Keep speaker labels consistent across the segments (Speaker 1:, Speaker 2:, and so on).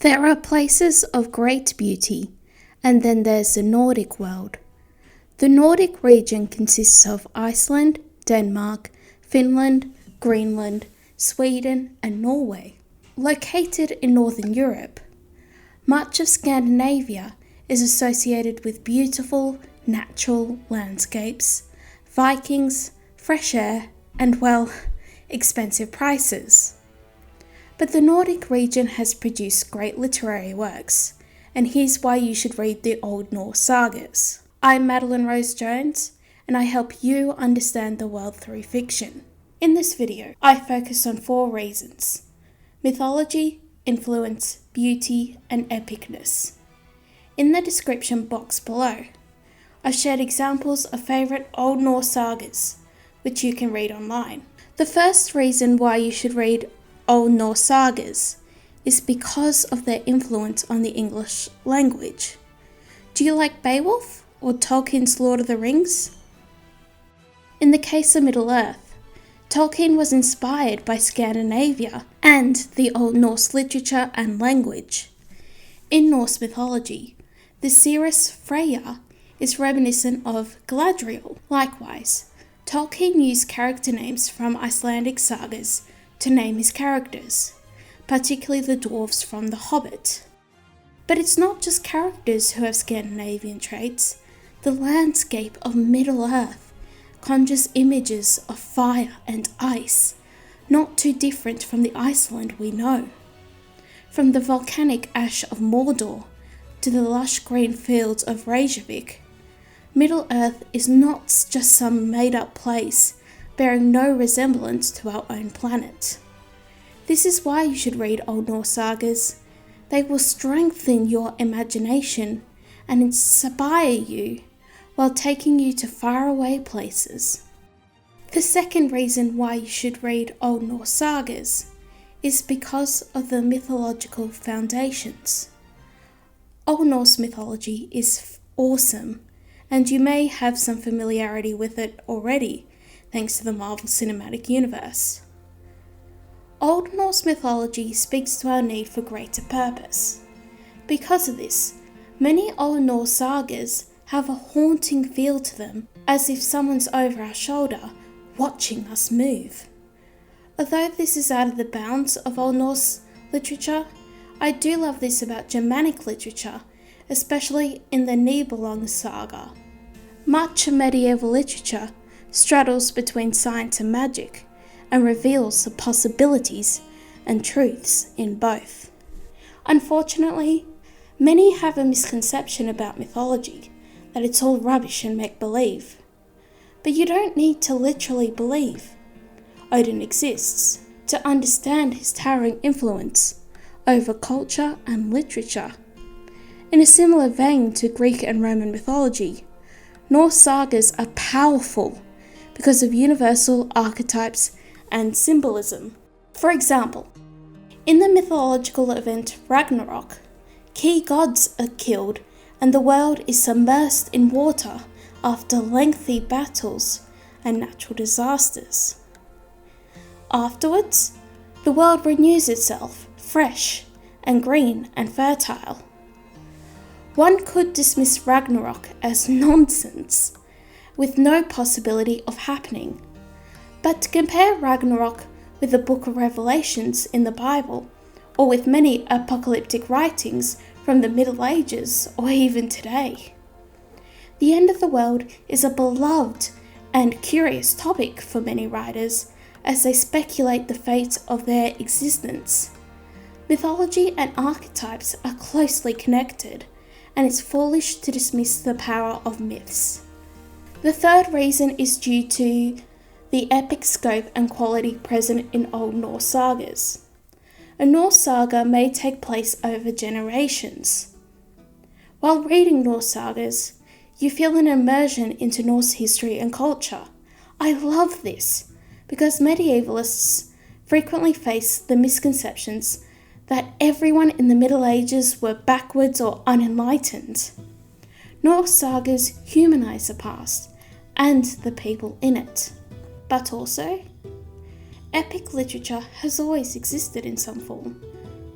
Speaker 1: There are places of great beauty, and then there's the Nordic world. The Nordic region consists of Iceland, Denmark, Finland, Greenland, Sweden, and Norway. Located in Northern Europe, much of Scandinavia is associated with beautiful, natural landscapes, Vikings, fresh air, and, well, expensive prices. But the Nordic region has produced great literary works, and here's why you should read the Old Norse Sagas. I'm Madeleine Jones, and I help you understand the world through fiction. In this video, I focus on 4 reasons: mythology, influence, beauty, and epicness. In the description box below, I've shared examples of favourite Old Norse sagas, which you can read online. The first reason why you should read Old Norse Sagas is because of their influence on the English language. Do you like Beowulf or Tolkien's Lord of the Rings? In the case of Middle-earth, Tolkien was inspired by Scandinavia and the Old Norse literature and language. In Norse mythology, the seeress Freyja is reminiscent of Galadriel. Likewise, Tolkien used character names from Icelandic sagas to name his characters, particularly the dwarves from The Hobbit. But it's not just characters who have Scandinavian traits. The landscape of Middle-earth conjures images of fire and ice, not too different from the Iceland we know. From the volcanic ash of Mordor to the lush green fields of Reykjavik, Middle-earth is not just some made-up place bearing no resemblance to our own planet. This is why you should read Old Norse sagas. They will strengthen your imagination and inspire you while taking you to faraway places. The second reason why you should read Old Norse sagas is because of the mythological foundations. Old Norse mythology is awesome, and you may have some familiarity with it already, thanks to the Marvel Cinematic Universe. Old Norse mythology speaks to our need for greater purpose. Because of this, many Old Norse sagas have a haunting feel to them, as if someone's over our shoulder watching us move. Although this is out of the bounds of Old Norse literature, I do love this about Germanic literature, especially in the Nibelung Saga. Much of medieval literature straddles between science and magic, and reveals the possibilities and truths in both. Unfortunately, many have a misconception about mythology, that it's all rubbish and make-believe. But you don't need to literally believe. Odin exists to understand his towering influence over culture and literature. In a similar vein to Greek and Roman mythology, Norse sagas are powerful because of universal archetypes and symbolism. For example, in the mythological event Ragnarok, key gods are killed and the world is submersed in water after lengthy battles and natural disasters. Afterwards, the world renews itself, fresh and green and fertile. One could dismiss Ragnarok as nonsense, with no possibility of happening. But to compare Ragnarok with the Book of Revelations in the Bible, or with many apocalyptic writings from the Middle Ages or even today. The end of the world is a beloved and curious topic for many writers as they speculate the fate of their existence. Mythology and archetypes are closely connected, and it's foolish to dismiss the power of myths. The third reason is due to the epic scope and quality present in Old Norse sagas. A Norse saga may take place over generations. While reading Norse sagas, you feel an immersion into Norse history and culture. I love this because medievalists frequently face the misconceptions that everyone in the Middle Ages were backwards or unenlightened. Norse sagas humanize the past and the people in it. But also, epic literature has always existed in some form,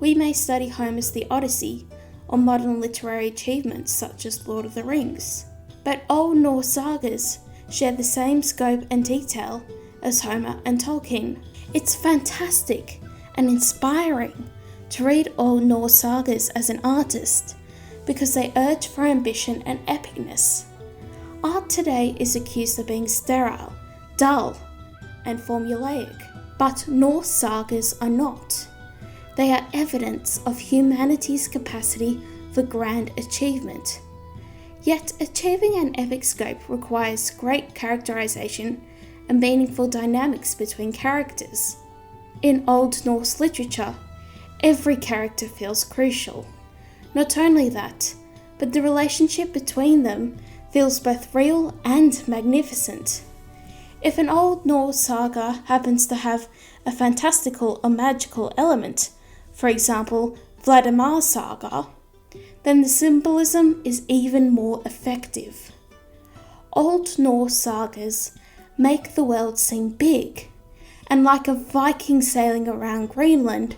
Speaker 1: We may study Homer's The Odyssey or modern literary achievements such as Lord of the Rings, but Old Norse sagas share the same scope and detail as Homer and Tolkien. It's fantastic and inspiring to read Old Norse sagas as an artist because they urge for ambition and epicness. Art today is accused of being sterile, dull, and formulaic, but Norse sagas are not. They are evidence of humanity's capacity for grand achievement. Yet achieving an epic scope requires great characterization and meaningful dynamics between characters. In Old Norse literature, every character feels crucial. Not only that, but the relationship between them feels both real and magnificent. If an Old Norse saga happens to have a fantastical or magical element, for example, Vladimir's saga, then the symbolism is even more effective. Old Norse sagas make the world seem big, and like a Viking sailing around Greenland,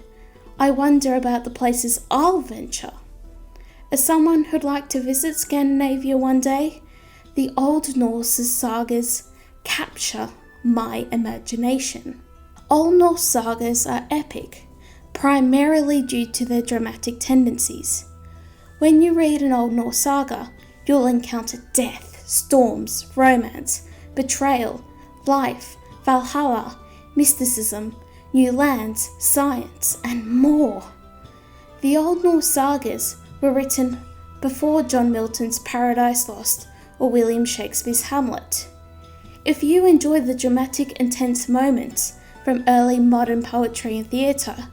Speaker 1: I wonder about the places I'll venture. As someone who'd like to visit Scandinavia one day, the Old Norse sagas capture my imagination. Old Norse sagas are epic, primarily due to their dramatic tendencies. When you read an Old Norse saga, you'll encounter death, storms, romance, betrayal, life, Valhalla, mysticism, new lands, science, and more. The Old Norse sagas were written before John Milton's Paradise Lost or William Shakespeare's Hamlet. If you enjoy the dramatic, intense moments from early modern poetry and theatre,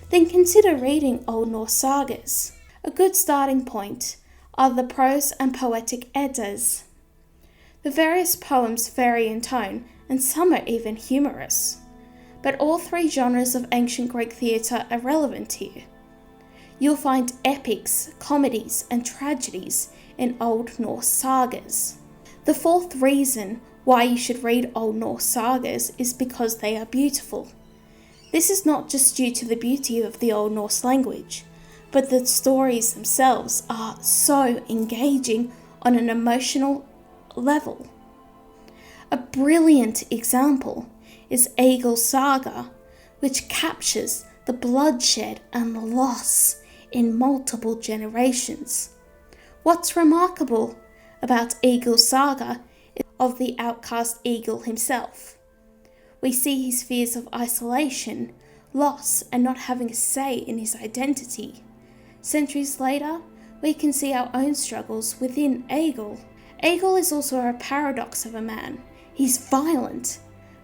Speaker 1: then consider reading Old Norse sagas. A good starting point are the prose and poetic Eddas. The various poems vary in tone, and some are even humorous. But all three genres of ancient Greek theatre are relevant here. You'll find epics, comedies, and tragedies in Old Norse sagas. The fourth reason why you should read Old Norse sagas is because they are beautiful. This is not just due to the beauty of the Old Norse language, but the stories themselves are so engaging on an emotional level. A brilliant example is Egil's Saga, which captures the bloodshed and loss in multiple generations. What's remarkable about Egil's Saga is of the outcast Egil himself. We see his fears of isolation, loss, and not having a say in his identity. Centuries later, we can see our own struggles within Egil. Egil is also a paradox of a man. He's violent,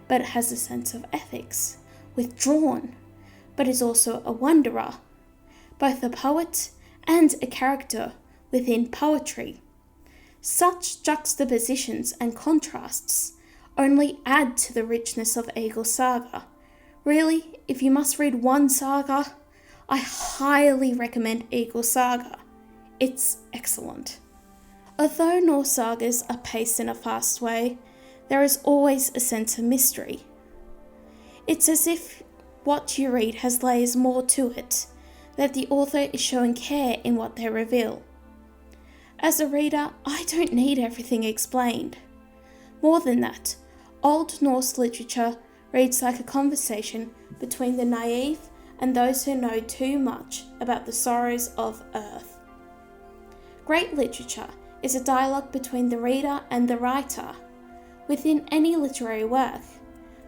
Speaker 1: but has a sense of ethics, withdrawn, but is also a wanderer, both a poet and a character within poetry. Such juxtapositions and contrasts only add to the richness of Egil's Saga. Really, if you must read one saga, I highly recommend Egil's Saga. It's excellent. Although Norse sagas are paced in a fast way, there is always a sense of mystery. It's as if what you read has layers more to it, that the author is showing care in what they reveal. As a reader, I don't need everything explained. More than that, Old Norse literature reads like a conversation between the naive and those who know too much about the sorrows of earth. Great literature is a dialogue between the reader and the writer. Within any literary work,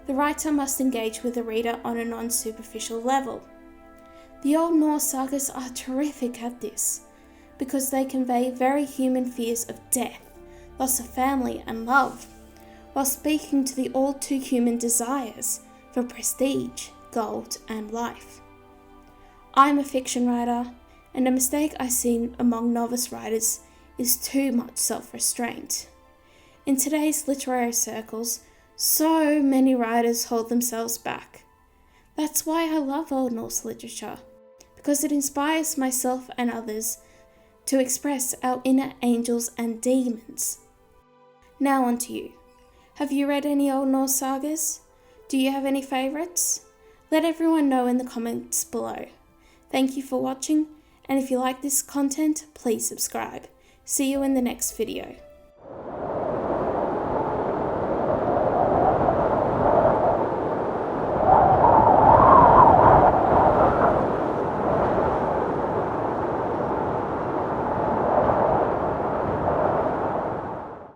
Speaker 1: the writer must engage with the reader on a non-superficial level. The Old Norse sagas are terrific at this, because they convey very human fears of death, loss of family and love, while speaking to the all-too-human desires for prestige, gold, and life. I'm a fiction writer, and a mistake I see among novice writers is too much self-restraint. In today's literary circles, so many writers hold themselves back. That's why I love Old Norse literature, because it inspires myself and others to express our inner angels and demons. Now on to you. Have you read any Old Norse sagas? Do you have any favourites? Let everyone know in the comments below. Thank you for watching, and if you like this content, please subscribe. See you in the next video.